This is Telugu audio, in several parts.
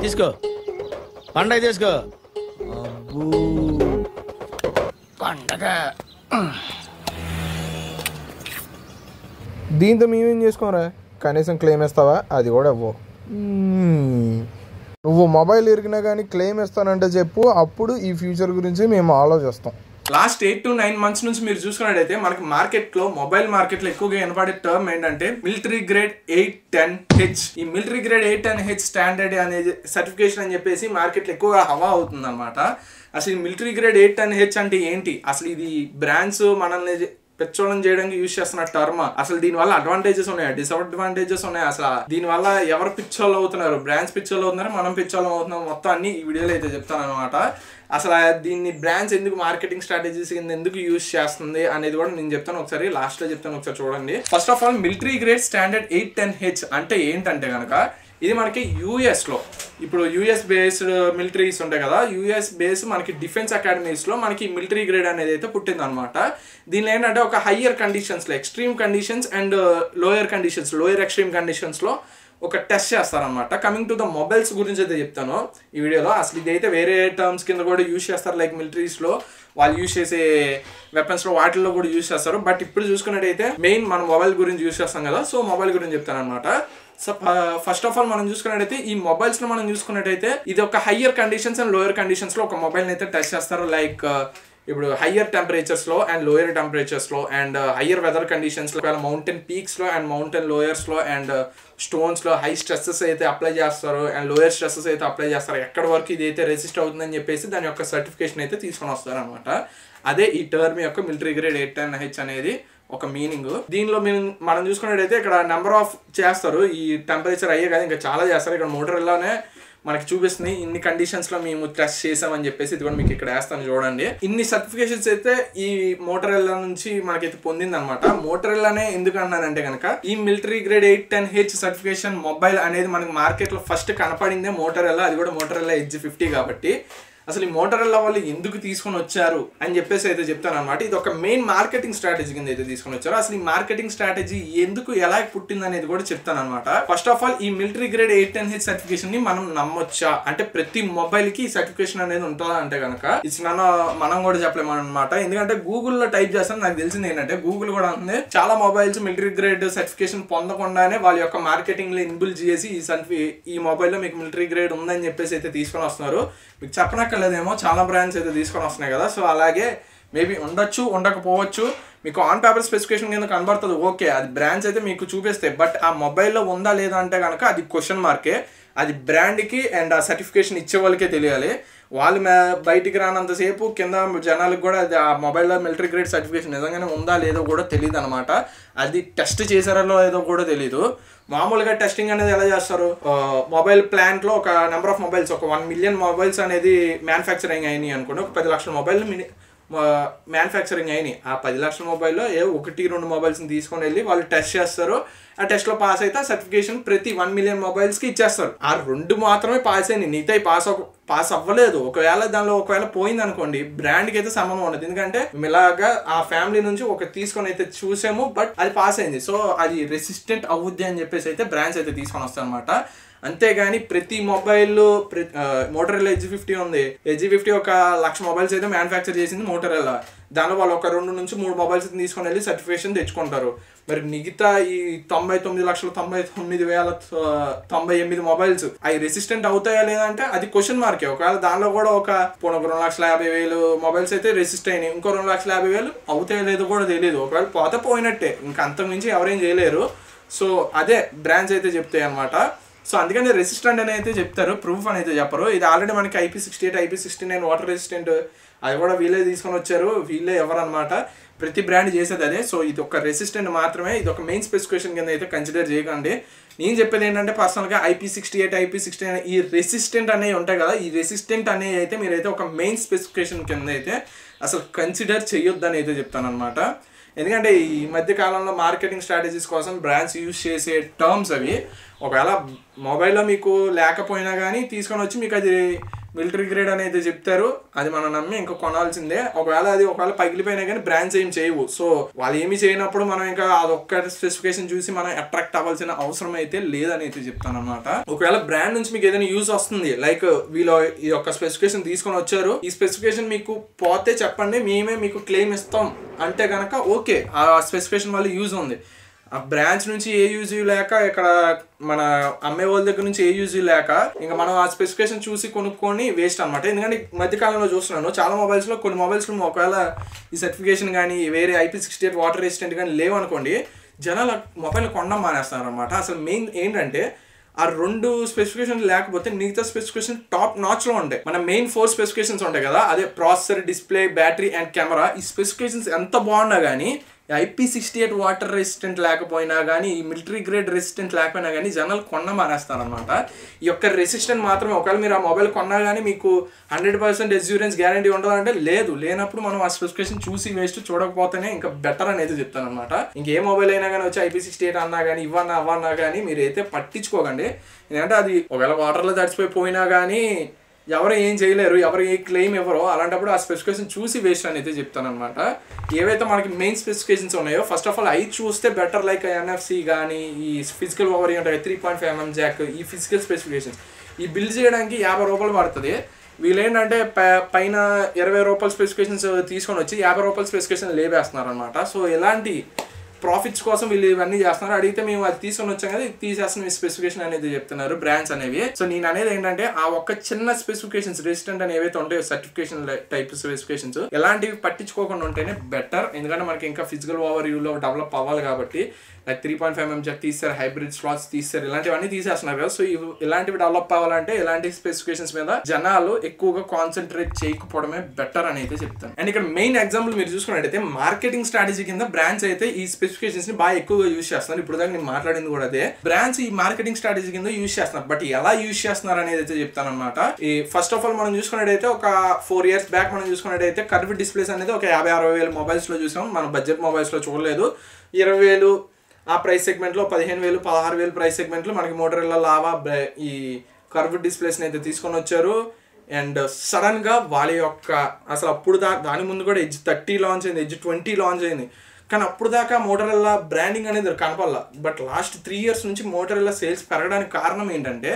తీసుకో పండగ తీసుకో. పండగ దీంతో మేమేం చేసుకోరా? కనీసం క్లెయిమ్ ఇస్తావా? అది కూడా ఇవ్వవు. నువ్వు మొబైల్ ఇరిగినా కానీ క్లెయిమ్ ఇస్తానంటే చెప్పు, అప్పుడు ఈ ఫ్యూచర్ గురించి మేము ఆలోచిస్తాం. లాస్ట్ 8 to 9 months నుంచి మీరు చూసుకున్నట్టయితే మనకి మార్కెట్లో మొబైల్ మార్కెట్లో ఎక్కువగా వినపడే టర్మ్ ఏంటంటే మిలిటరీ గ్రేడ్ 810H. ఈ మిలిటరీ గ్రేడ్ 810H స్టాండర్డ్ అనేది సర్టిఫికేషన్ అని చెప్పేసి మార్కెట్లో ఎక్కువగా హవా అవుతుంది అనమాట. అసలు ఈ మిలిటరీ గ్రేడ్ 810H అంటే ఏంటి? అసలు ఇది బ్రాండ్స్ మనల్ని పెచ్చోళం చేయడానికి యూజ్ చేస్తున్న టర్మ్. అసలు దీని వల్ల అడ్వాంటేజెస్ ఉన్నాయా, డిసడ్వాంటేజెస్ ఉన్నాయా, అసలు దీని వల్ల ఎవరు పిచ్చోళ్ళు అవుతున్నారు, బ్రాండ్స్ పిచ్చోళ్ళు అవుతున్నారు, మనం పిచ్చోళ్ళం అవుతున్నాం, మొత్తం అన్ని ఈ వీడియోలో అయితే చెప్తాను అనమాట. అసలు దీన్ని బ్రాండ్స్ ఎందుకు మార్కెటింగ్ స్ట్రాటజీస్ కింద ఎందుకు యూజ్ చేస్తుంది అనేది కూడా నేను చెప్తాను, ఒకసారి లాస్ట్లో చెప్తాను, ఒకసారి చూడండి. First of all military grade standard 810H అంటే ఏంటంటే కనుక ఇది మనకి యూఎస్లో, ఇప్పుడు యూఎస్ బేస్డ్ మిలిటరీస్ ఉంటాయి కదా, యూఎస్ బేస్ మనకి డిఫెన్స్ అకాడమీస్లో మనకి మిలిటరీ గ్రేడ్ అనేది అయితే పుట్టింది అనమాట. దీనిలో ఏంటంటే ఒక హయ్యర్ కండిషన్స్లో, extreme conditions and lower conditions, lower extreme కండిషన్స్లో ఒక టెస్ట్ చేస్తారనమాట. కమింగ్ టు ద మొబైల్స్ గురించి అయితే చెప్తాను ఈ వీడియోలో. అసలు ఇదైతే వేరే టర్మ్స్ కింద కూడా యూజ్ చేస్తారు, లైక్ మిలిటరీస్లో వాళ్ళు యూజ్ చేసే వెపన్స్లో వాటిల్లో కూడా యూజ్ చేస్తారు. బట్ ఇప్పుడు చూసుకున్నట్టయితే మెయిన్ మన మొబైల్ గురించి యూజ్ చేస్తాం కదా, సో మొబైల్ గురించి చెప్తాను అనమాట. సో ఫస్ట్ ఆఫ్ ఆల్ మనం చూసుకున్నట్టయితే ఈ మొబైల్స్లో మనం చూసుకున్నట్టయితే ఇది ఒక హయ్యర్ కండిషన్స్ అండ్ లోయర్ కండిషన్స్లో ఒక మొబైల్ని అయితే టెస్ట్ చేస్తారు. లైక్ ఇప్పుడు హయ్యర్ టెంపరేచర్స్లో అండ్ లోయర్ టెంపరేచర్స్లో అండ్ హయ్యర్ వెదర్ కండిషన్స్లో, మౌంటైన్ పీక్స్లో అండ్ మౌంటైన్ లోయర్స్లో అండ్ స్టోన్స్లో హై స్ట్రెస్సెస్ అయితే అప్లై చేస్తారు అండ్ లోయర్ స్ట్రెస్సెస్ అయితే అప్లై చేస్తారు. ఎక్కడ వరకు ఇది అయితే రెసిస్ట్ అవుతుందని చెప్పేసి దాని యొక్క సర్టిఫికేషన్ అయితే తీసుకొని వస్తారు అనమాట. అదే ఈ టర్మ్ యొక్క మిలిటరీ గ్రేడ్ 810H అనేది ఒక మీనింగ్. దీనిలో మనం చూసుకున్నట్టయితే ఇక్కడ నెంబర్ ఆఫ్ చేస్తారు, ఈ టెంపరేచర్ అయ్యే కదా ఇంకా చాలా చేస్తారు. ఇక్కడ మోటరోలానే మనకి చూపిస్తుంది ఇన్ని కండిషన్స్లో మేము టెస్ట్ చేసామని చెప్పేసి, ఇది కూడా మీకు ఇక్కడ వేస్తాను చూడండి. ఇన్ని సర్టిఫికేషన్స్ అయితే ఈ మోటరోలా నుంచి మనకైతే పొందింది అనమాట. మోటరోలానే ఎందుకు అన్నానంటే కనుక ఈ military grade 810H certification mobile అనేది మనకి మార్కెట్లో ఫస్ట్ కనపడిందే మోటరోలా, అది కూడా మోటరోలా Edge 50 కాబట్టి అసలు ఈ మోటరోలా వాళ్ళు ఎందుకు తీసుకొని వచ్చారు అని చెప్పేసి అయితే చెప్తాను అనమాట. ఇది ఒక మెయిన్ మార్కెటింగ్ స్ట్రాటజీ కింద అయితే తీసుకొని వచ్చారు. అసలు ఈ మార్కెటింగ్ స్ట్రాటజీ ఎందుకు ఎలా పుట్టింది అనేది కూడా చెప్తాను అనమాట. ఫస్ట్ ఆఫ్ ఆల్ ఈ మిలిటరీ గ్రేడ్ 810H సర్టిఫికేషన్ ని మనం నమ్మొచ్చా అంటే ప్రతి మొబైల్ కి ఈ సర్టిఫికేషన్ అనేది ఉంటుందా అంటే కనుక ఇది మనం కూడా చెప్పలేము అనమాట. ఎందుకంటే గూగుల్లో టైప్ చేస్తాను, నాకు తెలిసింది ఏంటంటే గూగుల్ కూడా ఉంది చాలా మొబైల్స్ మిలిటరీ గ్రేడ్ సర్టిఫికేషన్ పొందకుండానే వాళ్ళ యొక్క మార్కెటింగ్ లో ఇన్బుల్ చేసి ఈ మొబైల్లో మీకు మిలిటరీ గ్రేడ్ ఉందని చెప్పేసి అయితే తీసుకొని వస్తున్నారు. మీకు చెప్పనక్కర్లేదేమో, చాలా బ్రాండ్స్ అయితే తీసుకొని వస్తున్నాయి కదా. సో అలాగే మేబీ ఉండొచ్చు, ఉండకపోవచ్చు. మీకు ఆన్ పేపర్ స్పెసిఫికేషన్ కింద కనబడుతుంది, ఓకే, అది బ్రాండ్స్ అయితే మీకు చూపిస్తాయి. బట్ ఆ మొబైల్లో ఉందా లేదా అంటే కనుక అది క్వశ్చన్ మార్కే. అది బ్రాండ్కి అండ్ ఆ సర్టిఫికేషన్ ఇచ్చే వాళ్ళకే తెలియాలి. వాళ్ళు బయటికి రానంతసేపు కింద జనాలకు కూడా అది ఆ మొబైల్లో మిలిటరీ గ్రేడ్ సర్టిఫికేషన్ నిజంగానే ఉందా లేదో కూడా తెలియదు అనమాట. అది టెస్ట్ చేశారో లేదో కూడా తెలీదు. మామూలుగా టెస్టింగ్ అనేది ఎలా చేస్తారు, మొబైల్ ప్లాంట్లో ఒక నెంబర్ ఆఫ్ మొబైల్స్, ఒక 1 million మొబైల్స్ అనేది మ్యానుఫ్యాక్చరింగ్ అయినాయి అనుకోండి. ఒక 10 లక్షల మొబైల్ మ్యానుఫ్యాక్చరింగ్ అయినాయి. ఆ 10 లక్షల మొబైల్లో 1-2 మొబైల్స్ని తీసుకొని వెళ్ళి వాళ్ళు టెస్ట్ చేస్తారు. ఆ టెస్ట్లో పాస్ అయితే ఆ సర్టిఫికేషన్ ప్రతి 1 million మొబైల్స్కి ఇచ్చేస్తారు. ఆ 2 మాత్రమే పాస్ అయినాయి, మిగతా పాస్ అవ్వలేదు. ఒకవేళ పోయింది అనుకోండి, బ్రాండ్కి అయితే సంబంధం ఉండదు. ఎందుకంటే ఇలాగా ఆ ఫ్యామిలీ నుంచి ఒక తీసుకొని అయితే చూసాము, బట్ అది పాస్ అయింది. సో అది రెసిస్టెంట్ అవుద్ది అని చెప్పేసి అయితే బ్రాండ్స్ అయితే తీసుకొని వస్తాయి అనమాట. అంతేగాని ప్రతి మొబైల్ మోటరోలా Edge 50 ఉంది, Edge 50 ఒక 1,00,000 మొబైల్స్ అయితే మ్యానుఫ్యాక్చర్ చేసింది మోటరోలా. దానిలో వాళ్ళు ఒక 2 నుంచి 3 మొబైల్స్ తీసుకొని వెళ్ళి సర్టిఫికేషన్ తెచ్చుకుంటారు. మరి మిగతా ఈ 99,99,098 మొబైల్స్ అవి రెసిస్టెంట్ అవుతాయా లేదంటే అది క్వశ్చన్ మార్కే. ఒకవేళ దానిలో కూడా ఒక 2,50,000 మొబైల్స్ అయితే రెసిస్ట్ అయినాయి, ఇంకో 2,50,000 అవుతాయో లేదో కూడా తెలియదు. ఒకవేళ పోయినట్టే, ఇంకా అంతకుమించి ఎవరేం చేయలేరు. సో అదే బ్రాండ్స్ అయితే చెప్తాయి అనమాట. సో అందుకని రెసిస్టెంట్ అని అయితే చెప్తారు, ప్రూఫ్ అని అయితే చెప్పరు. ఇది ఆల్రెడీ మనకి IP68, IP69 వాటర్ రెసిస్టెంట్ అది కూడా వీళ్ళే తీసుకొని వచ్చారు. వీళ్ళే ఎవరనమాట, ప్రతి బ్రాండ్ చేసేది అదే. సో ఇది ఒక రెసిస్టెంట్ మాత్రమే, ఇది ఒక మెయిన్ స్పెసిఫికేషన్ కింద అయితే కన్సిడర్ చేయకండి. నేను చెప్పేది ఏంటంటే పర్సనల్గా IP68, IP69 ఈ రెసిస్టెంట్ అనేవి ఉంటాయి కదా, ఈ రెసిస్టెంట్ అనేవి అయితే మీరైతే ఒక మెయిన్ స్పెసిఫికేషన్ కింద అయితే అసలు కన్సిడర్ చేయొద్దని అయితే చెప్తాను అనమాట. ఎందుకంటే ఈ మధ్య కాలంలో మార్కెటింగ్ స్ట్రాటజీస్ కోసం బ్రాండ్స్ యూజ్ చేసే టర్మ్స్ అవి. ఒకవేళ మొబైల్లో మీకు లేకపోయినా కానీ తీసుకొని వచ్చి మీకు అది మిలిటరీ గ్రేడ్ అనేది చెప్తారు, అది మనం నమ్మి ఇంకా కొనాల్సిందే. ఒకవేళ పగిలిపోయినా కానీ బ్రాండ్స్ ఏం చేయవు. సో వాళ్ళు ఏమి చేయనప్పుడు మనం ఇంకా అదొక్క స్పెసిఫికేషన్ చూసి మనం అట్రాక్ట్ అవ్వాల్సిన అవసరం అయితే లేదని అయితే చెప్తాను అనమాట. ఒకవేళ బ్రాండ్ నుంచి మీకు ఏదైనా యూజ్ వస్తుంది, లైక్ వీళ్ళు ఈ యొక్క స్పెసిఫికేషన్ తీసుకొని వచ్చారు, ఈ స్పెసిఫికేషన్ మీకు పోతే చెప్పండి, మేమే మీకు క్లెయిమ్ ఇస్తాం అంటే కనుక ఓకే, ఆ స్పెసిఫికేషన్ వల్ల యూజ్ ఉంది. ఆ బ్రాంచ్ నుంచి ఏ యూజ్ లేక, ఇక్కడ మన అమ్మే వాళ్ళ దగ్గర నుంచి ఏ యూజ్ లేక ఇంకా మనం ఆ స్పెసిఫికేషన్ చూసి కొనుక్కొని వేస్ట్ అనమాట. ఎందుకంటే మధ్యకాలంలో చూస్తున్నాను చాలా మొబైల్స్లో, కొన్ని మొబైల్స్లో ఒకవేళ ఈ సర్టిఫికేషన్ కానీ వేరే IP68 వాటర్ రెసిస్టెంట్ కానీ లేవనుకోండి, జనాలు మొబైల్ కొనడం మానేస్తున్నారు అనమాట. అసలు మెయిన్ ఏంటంటే ఆ 2 స్పెసిఫికేషన్ లేకపోతే మిగతా స్పెసిఫికేషన్ టాప్ నాచ్ లో ఉంటాయి. మన మెయిన్ 4 స్పెసిఫికేషన్స్ ఉంటాయి కదా, అదే processor, display, battery and camera. ఈ స్పెసిఫికేషన్స్ ఎంత బాగున్నా కానీ IP68 వాటర్ రెసిస్టెంట్ లేకపోయినా కానీ, ఈ మిలిటరీ గ్రేడ్ రెసిస్టెంట్ లేకపోయినా కానీ జనాలు కొన్న మానేస్తారు అనమాట. ఈ యొక్క రెసిస్టెంట్ మాత్రమే. ఒకవేళ మీరు ఆ మొబైల్ కొన్నా కానీ మీకు 100% అష్యూరెన్స్ గ్యారంటీ ఉండదంటే లేదు. లేనప్పుడు మనం ఆ స్పెసిఫికేషన్ చూసి వేస్ట్, చూడకపోతేనే ఇంకా బెటర్ అనేది చెప్తాను అనమాట. ఇంకే మొబైల్ అయినా కానీ వచ్చి IP68 అన్నా కానీ అవన్నా కానీ మీరు అయితే పట్టించుకోకండి. ఎందుకంటే అది ఒకవేళ వాటర్లో తడిచిపోయినా కానీ ఎవరు ఏం చేయలేరు, ఎవరు ఏ క్లెయిమ్ ఇవ్వరో. అలాంటప్పుడు ఆ స్పెసిఫికేషన్ చూసి వేస్ట్ అని అయితే చెప్తాను అనమాట. ఏవైతే మనకి మెయిన్ స్పెసిఫికేషన్స్ ఉన్నాయో ఫస్ట్ ఆఫ్ ఆల్ అవి చూస్తే బెటర్. లైక్ NFC కానీ, ఈ ఫిజికల్ ఓవర్ ఉంటాయి 3.5mm జాక్, ఈ ఫిజికల్ స్పెసిఫికేషన్స్ ఈ బిల్డ్ చేయడానికి 50 రూపాయలు పడుతుంది. వీళ్ళేంటంటే పైన 20 రూపాయల స్పెసిఫికేషన్స్ తీసుకొని వచ్చి 50 రూపాయల స్పెసిఫికేషన్ లేవేస్తున్నారు అనమాట. సో ఎలాంటి ప్రాఫిట్స్ కోసం వీళ్ళు ఇవన్నీ చేస్తున్నారు. అడిగితే మేము అది తీసుకొని వచ్చాం కదా, ఇది తీసేస్తున్న స్పెసిఫికేషన్ అనేది చెప్తున్నారు బ్రాండ్స్ అనేవి. సో నేను అనేది ఏంటంటే ఆ ఒక్క చిన్న స్పెసిఫికేషన్స్ రెసిస్టెంట్ అని ఏవైతే ఉంటాయో సర్టిఫికేషన్ టైప్ స్పెసిఫికేషన్స్ ఎలాంటివి పట్టించుకోకుండా ఉంటేనే బెటర్. ఎందుకంటే మనకి ఇంకా ఫిజికల్ ఓవర్ వ్యూలో డెవలప్ అవ్వాలి కాబట్టి, లైక్ 3.5mm జాక్ తీస్తారు, హైబ్రిడ్ స్లాట్స్ తీస్తారు, ఇలాంటివన్నీ తీసేస్తున్నారు కదా. సో ఇలాంటివి డెవలప్ అవ్వాలంటే ఇలాంటి స్పెసిఫికేషన్స్ మీద జనాలు ఎక్కువగా కాన్సన్ట్రేట్ చేయకపోవడమే బెటర్ అని అయితే చెప్తాను. అండ్ ఇక్కడ మెయిన్ ఎగ్జాంపుల్ మీరు చూసుకున్నట్టయితే మార్కెటింగ్ స్ట్రాటజీ కింద బ్రాండ్స్ అయితే ఈ స్పెసిఫికేషన్స్ ని బాగా ఎక్కువగా యూజ్ చేస్తున్నారు. ఇప్పుడు దాకా నేను మాట్లాడింది కూడా అదే. బ్రాండ్స్ ఈ మార్కెటింగ్ స్ట్రాటజీ కింద యూజ్ చేస్తున్నారు. బట్ ఎలా యూజ్ చేస్తున్నారు అనేది అయితే చెప్తాను అనమాట. ఈ ఫస్ట్ ఆఫ్ ఆల్ మనం చూసుకున్నట్టయితే ఒక 4 years బ్యాక్ మనం చూసుకున్నట్టయితే కర్వ్ డిస్ప్లేస్ అనేది ఒక 50-60 వేల మొబైల్స్ లో చూసాం. మన బడ్జెట్ మొబైల్స్ లో చూడలేదు. 20,000 ఆ ప్రైస్ సెగ్మెంట్లో, 15,000, 16,000 ప్రైస్ సెగ్మెంట్లో మనకి మోటరోలా లావా ఈ కర్వ్ డిస్ప్లేస్ని అయితే తీసుకొని వచ్చారు. అండ్ సడన్గా వాళ్ళ యొక్క అసలు అప్పుడు దాని ముందు కూడా Edge 30 లాంచ్ అయింది, Edge 20 లాంచ్ అయింది. కానీ అప్పుడు దాకా మోటరోలా బ్రాండింగ్ అనేది కనపడాల. బట్ లాస్ట్ 3 years నుంచి మోటరోలా సేల్స్ పెరగడానికి కారణం ఏంటంటే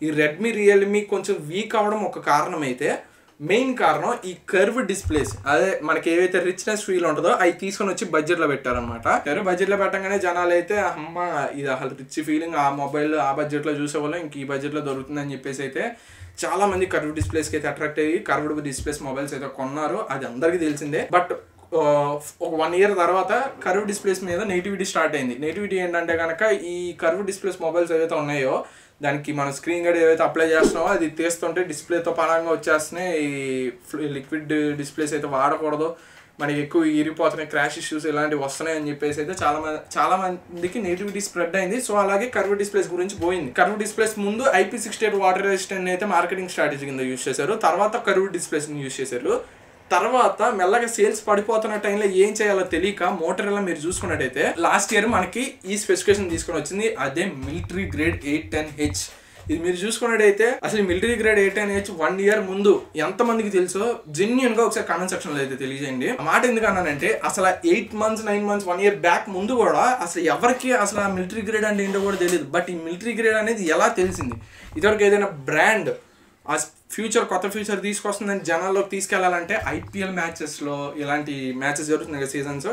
ఈ రెడ్మీ, రియల్మీ కొంచెం వీక్ అవ్వడం ఒక కారణం అయితే, మెయిన్ కారణం ఈ కర్వ్ డిస్ప్లేస్. అదే మనకి ఏవైతే రిచ్నెస్ ఫీల్ ఉంటుందో అవి తీసుకొని వచ్చి బడ్జెట్లో పెట్టారనమాట. బడ్జెట్లో పెట్టగానే జనాలు అయితే అమ్మ ఇది అసలు రిచ్ ఫీలింగ్, ఆ మొబైల్ ఆ బడ్జెట్లో చూసేవాళ్ళు ఇంక ఈ బడ్జెట్లో దొరుకుతుందని చెప్పేసి అయితే చాలా మంది కర్వ్ డిస్ప్లేస్కి అయితే అట్రాక్ట్ అయ్యి కర్వ్డ్ డిస్ప్లేస్ మొబైల్స్ అయితే కొన్నారు. అది అందరికీ తెలిసిందే. బట్ ఒక 1 year తర్వాత కర్వ్ డిస్ప్లేస్ మీద నెగిటివిటీ స్టార్ట్ అయింది. నెగిటివిటీ ఏంటంటే కనుక ఈ కర్వ్ డిస్ప్లేస్ మొబైల్స్ ఏవైతే ఉన్నాయో దానికి మనం స్క్రీన్ గార్డ్ ఏవైతే అప్లై చేస్తున్నామో అది తీస్తుంటే డిస్ప్లేతో పరంగా వచ్చేస్తున్నాయి. ఈ లిక్విడ్ డిస్ప్లేస్ అయితే వాడకూడదు, మనకి ఎక్కువ ఇరిగిపోతున్నాయి, క్రాష్ ఇష్యూస్ ఇలాంటివి వస్తున్నాయి అని చెప్పేసి అయితే చాలా మందికి నెగిటివిటీ స్ప్రెడ్ అయింది. సో అలాగే కర్వ్ డిస్ప్లేస్ గురించి పోయింది. కర్వ్ డిస్ప్లేస్ ముందు IP68 వాటర్ రెసిస్టెంట్ అయితే మార్కెటింగ్ స్ట్రాటజీ కింద యూజ్ చేశారు. తర్వాత కర్వ్ డిస్ప్లేస్ని యూజ్ చేశారు. తర్వాత మెల్లగా సేల్స్ పడిపోతున్న టైంలో ఏం చేయాలో తెలియక మోటరోలా మీరు చూసుకున్నట్టయితే లాస్ట్ ఇయర్ మనకి ఈ స్పెసిఫికేషన్ తీసుకొని వచ్చింది, అదే మిలిటరీ గ్రేడ్ 810H. ఇది మీరు చూసుకున్నట్టయితే అసలు మిలిటరీ గ్రేడ్ 810H 1 year ముందు ఎంతమందికి తెలుసో జెన్యున్ గా ఒకసారి కామెంట్ సెక్షన్ లో అయితే తెలియజేయండి. ఆ మాట ఎందుకు అన్నానంటే అసలు 8 months 9 months 1 year బ్యాక్ ముందు కూడా అసలు ఎవరికి అసలు ఆ మిలిటరీ గ్రేడ్ అంటే ఏంటో కూడా తెలియదు. బట్ ఈ మిలిటరీ గ్రేడ్ అనేది ఎలా తెలిసింది? ఇదివరకు ఏదైనా బ్రాండ్ ఆ కొత్త ఫ్యూచర్ తీసుకొస్తుందని జనాల్లోకి తీసుకెళ్లాలంటే IPL మ్యాచెస్లో ఇలాంటి మ్యాచెస్ జరుగుతున్నాయి కదా సీజన్స్,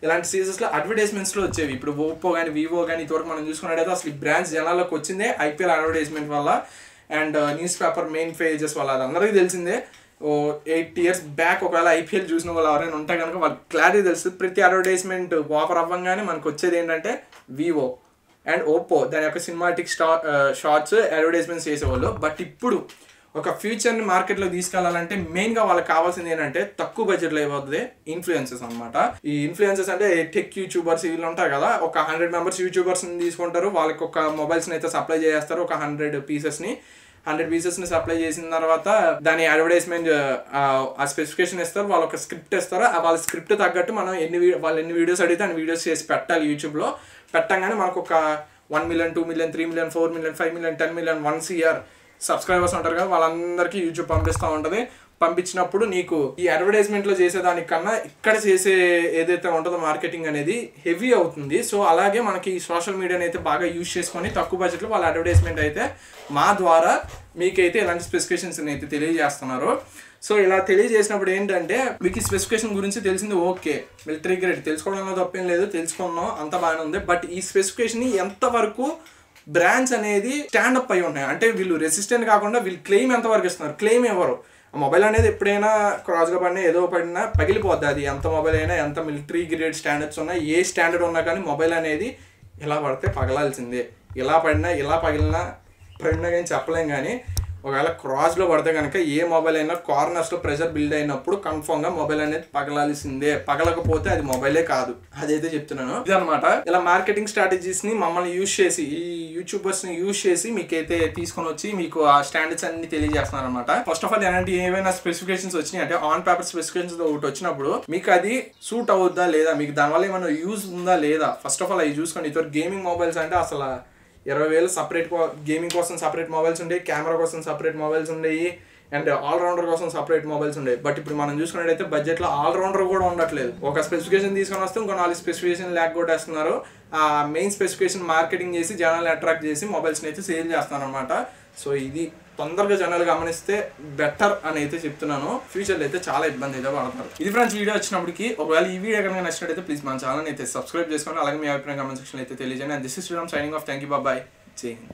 ఇలాంటి సీజన్స్లో అడ్వర్టైజ్మెంట్స్లో వచ్చేవి. ఇప్పుడు ఓప్పో కానీ వివో కానీ ఇదివరకు మనం చూసుకున్నట్టయితే అసలు ఈ బ్రాండ్స్ జనాల్లోకి వచ్చిందే IPL అడ్వర్టైజ్మెంట్ వల్ల and news paper main pages వల్ల. అది అందరికీ తెలిసిందే. 8 years బ్యాక్ ఒకవేళ IPL చూసిన వాళ్ళు ఎవరైనా ఉంటే కనుక వాళ్ళకి క్లారిటీ తెలుస్తుంది. ప్రతి అడ్వర్టైజ్మెంట్ ఆఫర్ అవ్వగానే మనకు వచ్చేది ఏంటంటే వివో అండ్ ఓప్పో దాని యొక్క సినిమాటిక్ షార్ట్స్ అడ్వర్టైజ్మెంట్స్ చేసేవాళ్ళు. బట్ ఇప్పుడు ఒక ఫ్యూచర్ని మార్కెట్లో తీసుకెళ్లాలంటే మెయిన్గా వాళ్ళకి కావాల్సింది ఏంటంటే తక్కువ బడ్జెట్లో అయిపోతుంది ఇన్ఫ్లుయెన్సర్స్ అనమాట. ఈ ఇన్ఫ్లుయెన్సర్స్ అంటే టెక్ యూట్యూబర్స్ వీళ్ళు ఉంటారు కదా, ఒక 100 members యూట్యూబర్స్ని తీసుకుంటారు, వాళ్ళకి ఒక మొబైల్స్ని అయితే సప్లై చేస్తారు. ఒక 100 పీసెస్ని సప్లై చేసిన తర్వాత దాని అడ్వర్టైజ్మెంట్ ఆ స్పెసిఫికేషన్ ఇస్తారు, వాళ్ళు ఒక స్క్రిప్ట్ ఇస్తారు. వాళ్ళ స్క్రిప్ట్ తగ్గట్టు మనం వాళ్ళు ఎన్ని వీడియోస్ అడిగితే అన్ని వీడియోస్ చేసి పెట్టాలి యూట్యూబ్లో. పెట్టంగానే మనకు ఒక 1 million 2 million 3 million 4 million 5 million 10 million 1 CR subscribers ఉంటారు కదా, వాళ్ళందరికీ యూట్యూబ్ పంపిస్తూ ఉంటుంది. పంపించినప్పుడు నీకు ఈ అడ్వర్టైజ్మెంట్లో చేసేదానికన్నా ఇక్కడ చేసే ఏదైతే ఉంటుందో మార్కెటింగ్ అనేది హెవీ అవుతుంది. సో అలాగే మనకి ఈ సోషల్ మీడియాని అయితే బాగా యూజ్ చేసుకొని తక్కువ బడ్జెట్లో వాళ్ళ అడ్వర్టైజ్మెంట్ అయితే మా ద్వారా మీకైతే ఇలాంటి స్పెసిఫికేషన్స్ అయితే తెలియజేస్తున్నారు. సో ఇలా తెలియజేసినప్పుడు ఏంటంటే మీకు ఈ స్పెసిఫికేషన్ గురించి తెలిసింది, ఓకే మిలిటరీ గ్రేడ్ తెలుసుకోవడంలో తప్పేం లేదు, తెలుసుకున్నాం అంత బాగానే ఉంది. బట్ ఈ స్పెసిఫికేషన్ ఎంతవరకు బ్రాండ్స్ అనేది స్టాండప్ అయి ఉన్నాయి అంటే వీళ్ళు రెసిస్టెంట్ కాకుండా వీళ్ళు క్లెయిమ్ ఎంతవరకు ఇస్తున్నారు, క్లెయిమ్ ఎవరు. మొబైల్ అనేది ఎప్పుడైనా క్రాస్గా పడినా ఏదో పడినా పగిలిపోద్ది. అది ఎంత మొబైల్ అయినా ఎంత మిలిటరీ గ్రేడ్ స్టాండర్డ్స్ ఉన్నా ఏ స్టాండర్డ్ ఉన్నా కానీ మొబైల్ అనేది ఇలా పడితే పగలాల్సిందే. ఇలా పడినా ఇలా పగిలినా కానీ చెప్పలేం. కానీ ఒకవేళ క్రాస్లో పడితే కనుక ఏ మొబైల్ అయినా కార్నర్స్లో ప్రెషర్ బిల్డ్ అయినప్పుడు కన్ఫర్మ్గా మొబైల్ అనేది పగలాల్సిందే. పగలకపోతే అది మొబైలే కాదు, అదైతే చెప్తున్నాను. ఇదనమాట ఇలా మార్కెటింగ్ స్ట్రాటజీస్ని మమ్మల్ని యూజ్ చేసి ఈ యూట్యూబర్స్ని యూజ్ చేసి మీకైతే తీసుకొని వచ్చి మీకు ఆ స్టాండర్డ్స్ అన్ని తెలియజేస్తున్నారు అనమాట. ఫస్ట్ ఆఫ్ ఆల్ ఏంటంటే ఏవైనా స్పెసిఫికేషన్స్ వచ్చినాయి అంటే ఆన్ పేపర్ స్పెసిఫికేషన్స్ ఒకటి వచ్చినప్పుడు మీకు అది సూట్ అవుద్దా లేదా, మీకు దానివల్ల ఏమైనా యూజ్ ఉందా లేదా, ఫస్ట్ ఆఫ్ ఆల్ అవి చూసుకోండి. ఇతర గేమింగ్ మొబైల్స్ అంటే అసలు 20,000 సపరేట్ గేమింగ్ కోసం సపరేట్ మొబైల్స్ ఉండేవి, కెమెరా కోసం సపరేట్ మొబైల్స్ ఉండేవి, అండ్ ఆల్రౌండర్ కోసం సపరేట్ మొబైల్స్ ఉండేవి. బట్ ఇప్పుడు మనం చూసుకున్నట్టయితే బడ్జెట్లో ఆల్రౌండర్ కూడా ఉండట్లేదు. ఒక స్పెసిఫికేషన్ తీసుకొని వస్తే ఇంకో 4 స్పెసిఫికేషన్ కొట్టేస్తున్నారు. ఆ మెయిన్ స్పెసిఫికేషన్ మార్కెటింగ్ చేసి జనాలు అట్రాక్ట్ చేసి మొబైల్స్ని అయితే సేల్ చేస్తున్నారు అనమాట. సో ఇది తొందరగా జనాలు గమనిస్తే బెటర్ అని అయితే చెప్తున్నాను. ఫ్యూచర్లో అయితే చాలా ఇబ్బంది అయితే పడతారు. ఇది ఫ్రెండ్స్ వీడియో వచ్చినప్పటికి ఒకవేళ ఈ వీడియో కనుక నచ్చినట్టయితే ప్లీజ్ మన ఛానల్ అయితే సబ్స్క్రైబ్ చేసుకోండి. అలాగే మీ అభిప్రాయం కామెంట్ సెక్షన్ అయితే తెలియజేయండి. And this is Sriram signing off. Thank you, bye, Jai Hind.